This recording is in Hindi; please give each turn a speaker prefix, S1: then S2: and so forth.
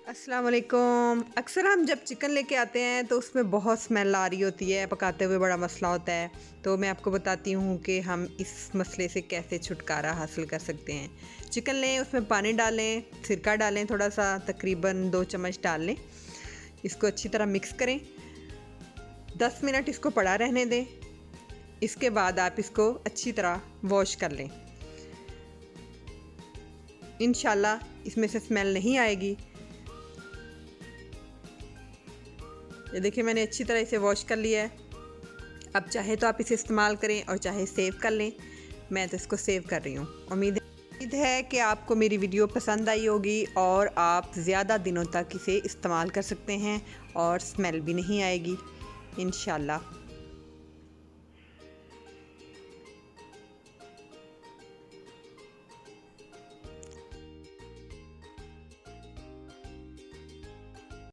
S1: अस्सलाम वालेकुम। अक्सर हम जब चिकन लेके आते हैं तो उसमें बहुत स्मेल आ रही होती है, पकाते हुए बड़ा मसला होता है। तो मैं आपको बताती हूँ कि हम इस मसले से कैसे छुटकारा हासिल कर सकते हैं। चिकन लें, उसमें पानी डालें, सिरका डालें, थोड़ा सा तकरीबन 2 चम्मच डाल लें। इसको अच्छी तरह मिक्स करें, 10 मिनट इसको पड़ा रहने दें। इसके बाद आप इसको अच्छी तरह वॉश कर लें। इंशाल्लाह इसमें से स्मेल नहीं आएगी। ये देखिए मैंने अच्छी तरह इसे वॉश कर लिया है। अब चाहे तो आप इसे इस्तेमाल करें और चाहे सेव कर लें। मैं तो इसको सेव कर रही हूँ। उम्मीद है कि आपको मेरी वीडियो पसंद आई होगी और आप ज़्यादा दिनों तक इसे इस्तेमाल कर सकते हैं और स्मेल भी नहीं आएगी इंशाल्लाह।